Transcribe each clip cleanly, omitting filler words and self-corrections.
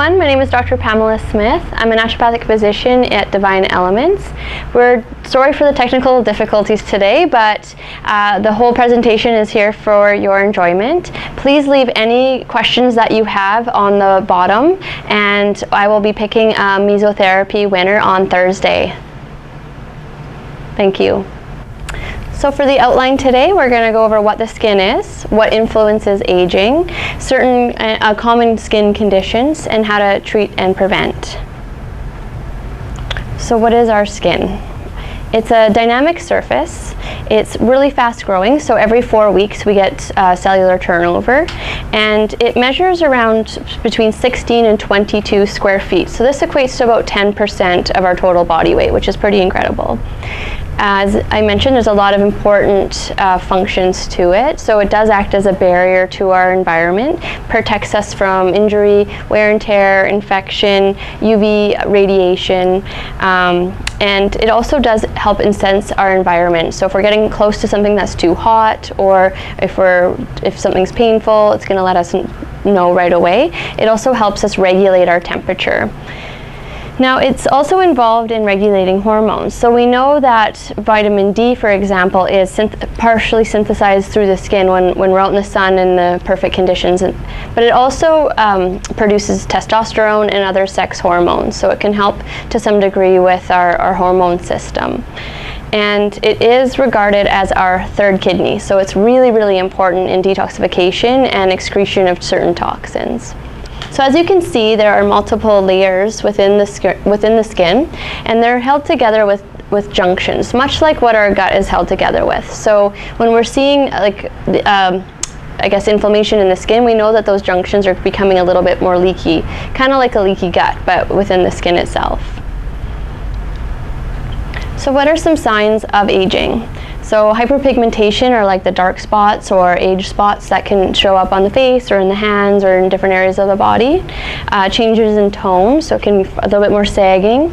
everyone, my name is Dr. Pamela Smith. I'm a naturopathic physician at Divine Elements. We're sorry for the technical difficulties today, but the whole presentation is here for your enjoyment. Please leave any questions that you have on the bottom, and I will be picking a mesotherapy winner on Thursday. Thank you. So for the outline today, we're going to go over what the skin is, what influences aging, certain common skin conditions, and how to treat and prevent. So what is our skin? It's a dynamic surface. It's really fast growing, so every 4 weeks we get cellular turnover, and it measures around between 16 and 22 square feet. So this equates to about 10% of our total body weight, which is pretty incredible. As I mentioned, there's a lot of important functions to it. So it does act as a barrier to our environment, protects us from injury, wear and tear, infection, UV radiation, and it also does help sense our environment. So if we're getting close to something that's too hot, or if something's painful, it's going to let us know right away. It also helps us regulate our temperature. Now, it's also involved in regulating hormones. So we know that vitamin D, for example, is partially synthesized through the skin when we're out in the sun in the perfect conditions. But it also produces testosterone and other sex hormones. So it can help to some degree with our hormone system. And it is regarded as our third kidney. So it's really, really important in detoxification and excretion of certain toxins. So as you can see, there are multiple layers within the skin, and they're held together with junctions, much like what our gut is held together with. So when we're seeing inflammation in the skin, we know that those junctions are becoming a little bit more leaky, kind of like a leaky gut, but within the skin itself. So what are some signs of aging? So hyperpigmentation, or like the dark spots or age spots that can show up on the face or in the hands or in different areas of the body. Changes in tone, so it can be a little bit more sagging.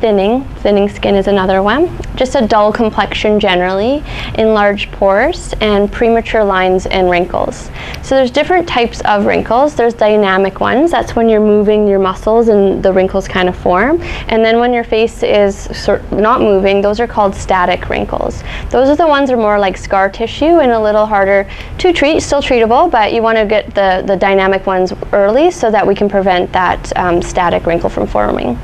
Thinning skin is another one. Just a dull complexion generally, enlarged pores, and premature lines and wrinkles. So there's different types of wrinkles. There's dynamic ones, that's when you're moving your muscles and the wrinkles kind of form. And then when your face is not moving, those are called static wrinkles. Those are the ones that are more like scar tissue and a little harder to treat, still treatable, but you want to get the dynamic ones early so that we can prevent that static wrinkle from forming.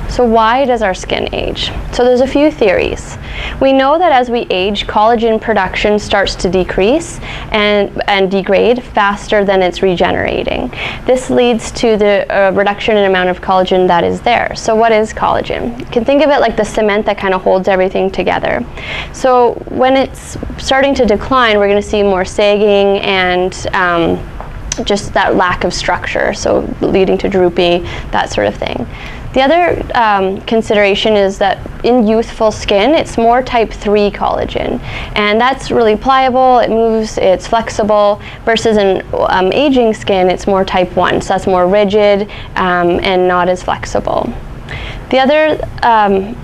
So why does our skin age? So there's a few theories. We know that as we age, collagen production starts to decrease and degrade faster than it's regenerating. This leads to the reduction in amount of collagen that is there. So what is collagen? You can think of it like the cement that kind of holds everything together. So when it's starting to decline, we're going to see more sagging and just that lack of structure, so leading to droopy, that sort of thing. The other consideration is that in youthful skin, it's more type 3 collagen, and that's really pliable, it moves, it's flexible, versus in aging skin, it's more type 1, so that's more rigid and not as flexible. The other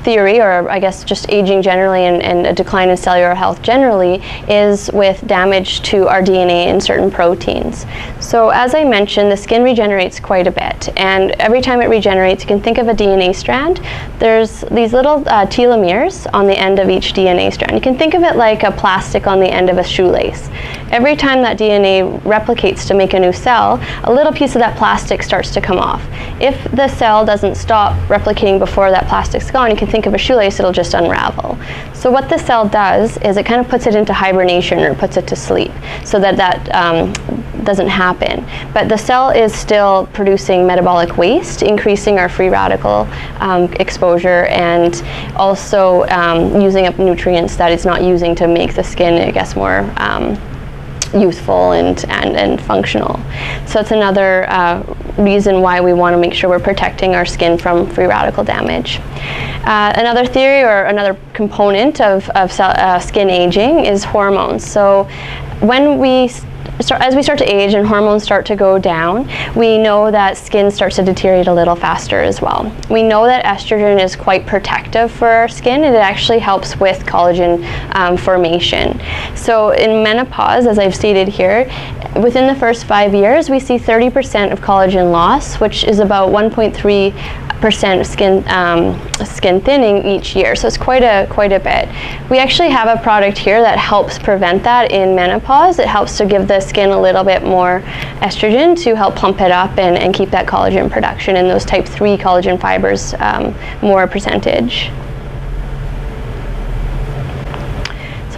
theory, or I guess just aging generally and a decline in cellular health generally, is with damage to our DNA and certain proteins. So as I mentioned, the skin regenerates quite a bit, and every time it regenerates, you can think of a DNA strand. There's these little telomeres on the end of each DNA strand. You can think of it like a plastic on the end of a shoelace. Every time that DNA replicates to make a new cell, a little piece of that plastic starts to come off. If the cell doesn't stop replicating before that plastic's gone, you can think of a shoelace, it'll just unravel. So what the cell does is it kind of puts it into hibernation, or puts it to sleep, so that doesn't happen. But the cell is still producing metabolic waste, increasing our free radical exposure, and also using up nutrients that it's not using to make the skin, I guess, more youthful and functional. So it's another reason why we want to make sure we're protecting our skin from free radical damage. Another theory, or another component of skin aging, is hormones. So when we as we start to age and hormones start to go down, we know that skin starts to deteriorate a little faster as well. We know that estrogen is quite protective for our skin, and it actually helps with collagen formation. So in menopause, as I've stated here, within the first 5 years, we see 30% of collagen loss, which is about 1.3% skin thinning each year. So it's quite a bit. We actually have a product here that helps prevent that in menopause. It helps to give the skin a little bit more estrogen to help pump it up and keep that collagen production and those type 3 collagen fibers more percentage.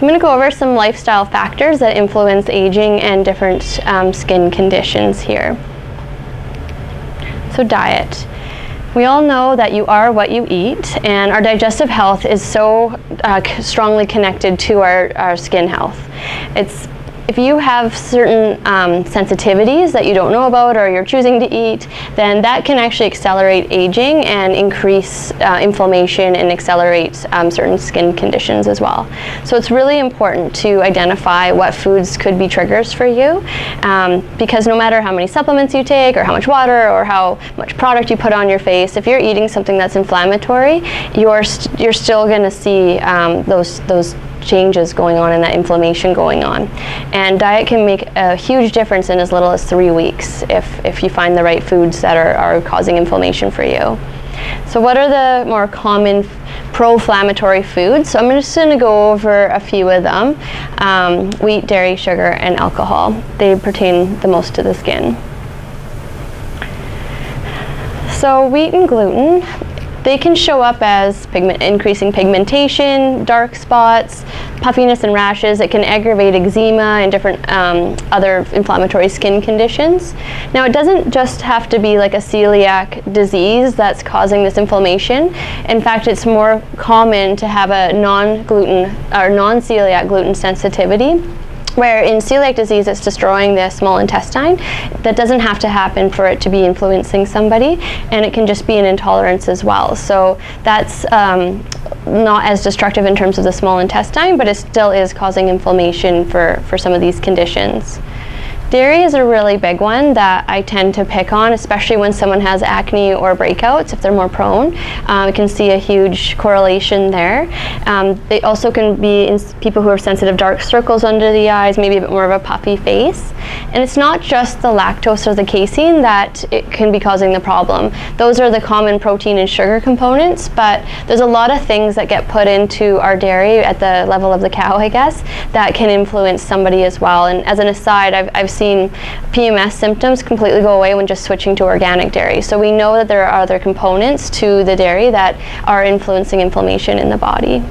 I'm going to go over some lifestyle factors that influence aging and different skin conditions here. So diet. We all know that you are what you eat, and our digestive health is so strongly connected to our skin health. If you have certain sensitivities that you don't know about or you're choosing to eat, then that can actually accelerate aging and increase inflammation and accelerate certain skin conditions as well. So it's really important to identify what foods could be triggers for you, because no matter how many supplements you take or how much water or how much product you put on your face, if you're eating something that's inflammatory, you're still going to see those changes going on and that inflammation going on. And diet can make a huge difference in as little as 3 weeks if you find the right foods that are causing inflammation for you. So what are the more common pro-inflammatory foods? So I'm just going to go over a few of them. Wheat, dairy, sugar, and alcohol. They pertain the most to the skin. So wheat and gluten, they can show up as increasing pigmentation, dark spots, puffiness and rashes. It can aggravate eczema and different other inflammatory skin conditions. Now, it doesn't just have to be like a celiac disease that's causing this inflammation. In fact, it's more common to have a non-gluten or non-celiac gluten sensitivity, where in celiac disease it's destroying the small intestine. That doesn't have to happen for it to be influencing somebody, and it can just be an intolerance as well. So that's not as destructive in terms of the small intestine, but it still is causing inflammation for some of these conditions. Dairy is a really big one that I tend to pick on, especially when someone has acne or breakouts, if they're more prone. You can see a huge correlation there. They also can be in people who have sensitive dark circles under the eyes, maybe a bit more of a puffy face. And it's not just the lactose or the casein that it can be causing the problem. Those are the common protein and sugar components, but there's a lot of things that get put into our dairy at the level of the cow, I guess, that can influence somebody as well. And as an aside, I've seen PMS symptoms completely go away when just switching to organic dairy. So we know that there are other components to the dairy that are influencing inflammation in the body.